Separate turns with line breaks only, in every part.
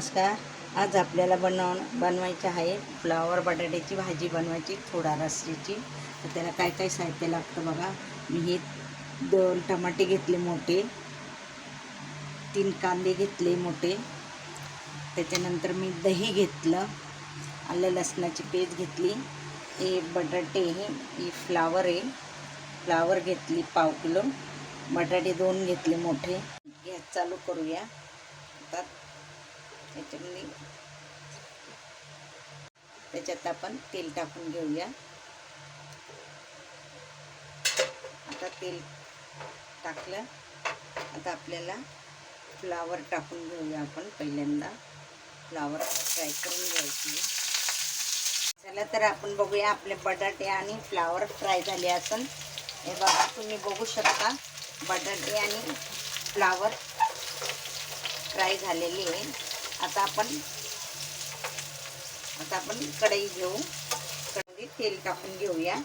नमस्कार. आज आपल्याला बनवायची आहे फ्लावर बटाट्याची भाजी बनवायची, थोडा रस्स्याची. तर त्याला काय काय साहित्य लागतं बघा. मी हे 2 टमाटे घेतले मोठे, 3 कांदे घेतले मोठे, त्याच्यानंतर मी दही घेतलं, आलं लसणाची पेस्ट घेतली, हे बटाटे हे फ्लावर आहे, फ्लावर घेतली पाव किलो, बटाटे 2 घेतले मोठे. गॅस चालू करूया. आता त्याच्यात आपण तेल टाकून घेऊया. आता तेल टाकलं. आता आपल्याला फ्लावर टाकून घेऊया. आपण पहिल्यांदा फ्लावर फ्राय करून घ्यायची. चला तर आपण बघूया आपले बटाटे आणि फ्लावर फ्राय झाले असेल. हे बघा, तुम्ही बघू शकता बटाटे आणि फ्लावर फ्राय झालेली आहे. आता आपण कढई घेऊ. कढईत तेल टाकून घेऊया.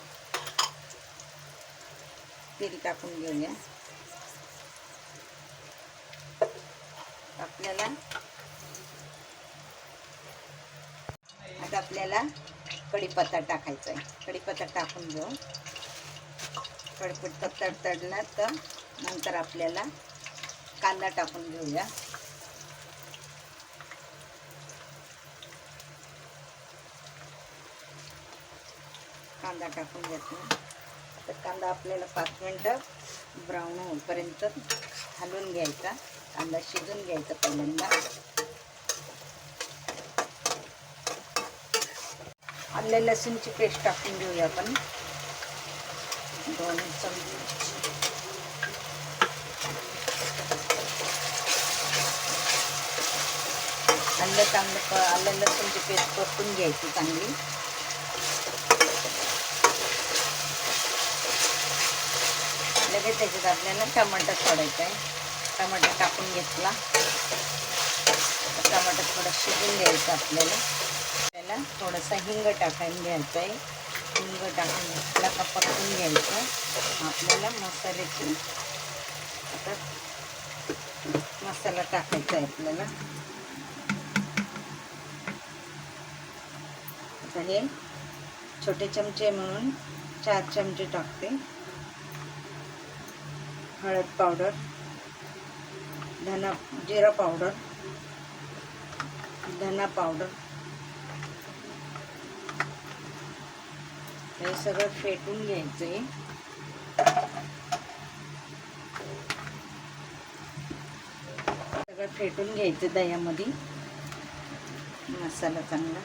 आपल्याला कढीपत्ता टाकायचा आहे. कढीपत्ता टाकून घेऊ. कढीपत्ता तडतडला तर नंतर आपल्याला कांदा टाकून घेऊया. कांदा टाकून घेतला तर कांदा आपल्याला 5 मिनिटं ब्राऊन होईपर्यंत हलवून घ्यायचा. कांदा शिजून घ्यायचा पहिल्यांदा. आलं लसूणची पेस्ट टाकून घेऊया आपण 2 चमचे. आलं लसूणची पेस्ट परतून घ्यायची चांगली. लगेच त्याच्यात आपल्याला टमाटर सोडायचं आहे. टमाटर टाकून घेतला. टमाटर थोडं शिजून घ्यायचं. आपल्याला थोडंसं हिंग टाकायला घ्यायचं आहे. हिंग टाकून घेतला का परतून घ्यायचं. आपल्याला मसाल्याची आता मसाला टाकायचा आहे आपल्याला. आता हे छोटे चमचे म्हणून 4 चमचे टाकते. हळद पावडर, जिरा पावडर, धना पावडर, हे सगळं फेटून घ्यायचंय. सगळं फेटून घ्यायचं दह्यामध्ये मसाला चांगला.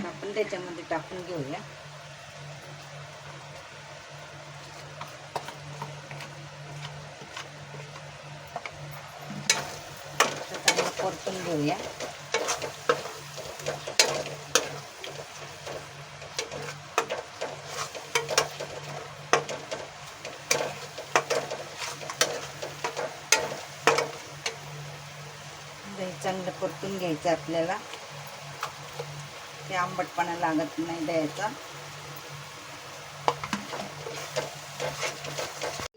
आपण त्याच्यामध्ये टाकून घेऊया. चांगलं परतून घेऊया. दही चांगलं परतून घ्यायचं आपल्याला. ते आंबटपणा लागत नाही दह्याचा.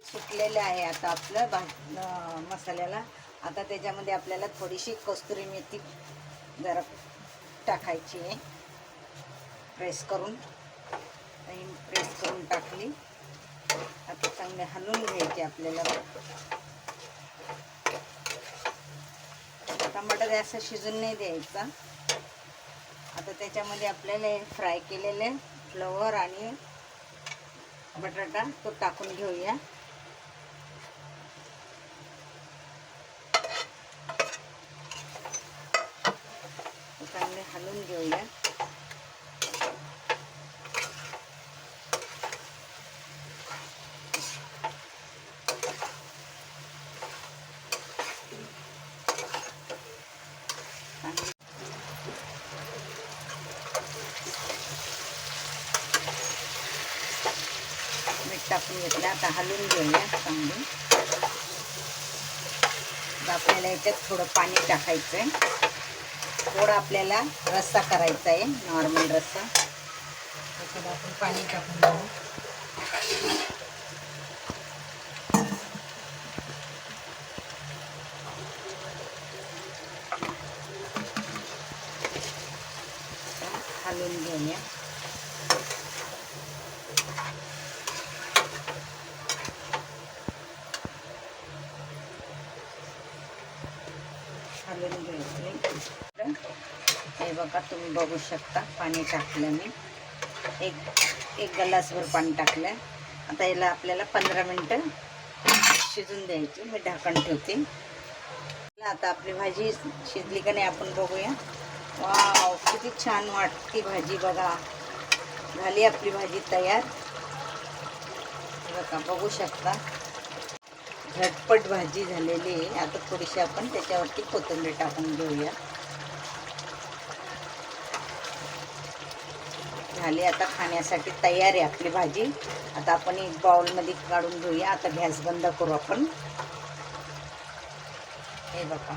सुटलेलं आहे आता आपलं मसाल्याला. आता त्याच्यामध्ये आपल्याला थोडीशी कस्तुरी मेथी जरा टाकायची आहे. प्रेस करून टाकली. आता चांगले हलवून घ्यायचे आपल्याला. टमाटर जास्त शिजून नाही द्यायचा. आता त्याच्यामध्ये आपल्याला फ्राय केलेले फ्लावर आणि बटाटा तो टाकून घेऊया. चांगले हलवून घेऊया. मीठ टाकून घेतलं. आता हलवून घेऊया चांगली. आता आपल्याला याच्यात थोडं पाणी टाकायचं आहे. थोडा आपल्याला रस्सा करायचा आहे, नॉर्मल रस्सा. त्याच्यात आपण पाणी टाकून घेऊ. हलवून घेऊया. हलवून घ्यायचं. हे बघा, तुम्ही बघू शकता पाणी टाकलं मी. एक ग्लासभर पाणी टाकलं. आता याला आपल्याला 15 मिनटं शिजून द्यायची. मी ढाकण ठेवते. आता आपली भाजी शिजली का नाही आपण बघूया. वाव, किती छान वाटते भाजी बघा. झाली आपली भाजी तयार. बघा, बघू शकता झटपट भाजी झालेली आहे. आता थोडीशी आपण त्याच्यावरती कोथिंबीर टाकून घेऊया. झाली, आता खाण्यासाठी तयार आहे आपली भाजी. आता आपण एक बाउलमध्ये काढून घेऊया. आता गॅस बंद करू आपण. हे बघा,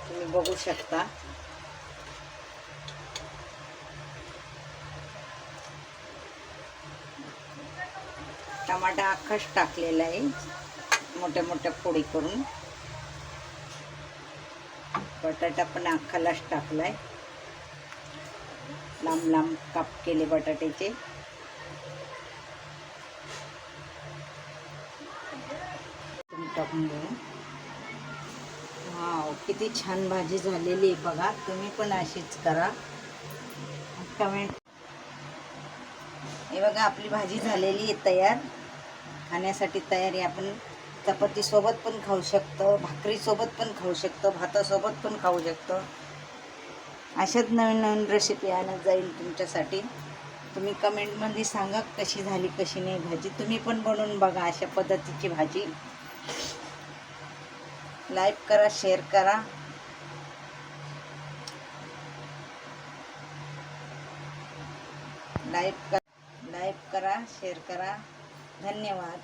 तुम्ही बघू शकता. टमाटा अख्खाच टाकलेला आहे, मोठ्या मोठ्या फोडी करून. बटाटा पण अख्खालाच टाकलाय. लांब लांब काप केले बटाट्याचे. तुम्ही टाकून घेऊ. वाव, किती छान भाजी झालेली आहे बघा. तुम्ही पण अशीच करा. कमेंट. हे बघा, आपली भाजी झालेली आहे तयार. खाण्यासाठी तयार आहे. आपण चपातीसोबत पण खाऊ शकतो, भाकरीसोबत पण खाऊ शकतो, भातासोबत पण खाऊ शकतो. अशाच नवीन नवीन रेसिपी आणत जाईल तुमच्यासाठी. तुम्ही कमेंटमध्ये सांगा कशी झाली कशी नाही भाजी. तुम्ही पण बनवून बघा अशा पद्धतीची भाजी. लाईक करा, शेअर करा. लाईक करा, शेअर करा. धन्यवाद.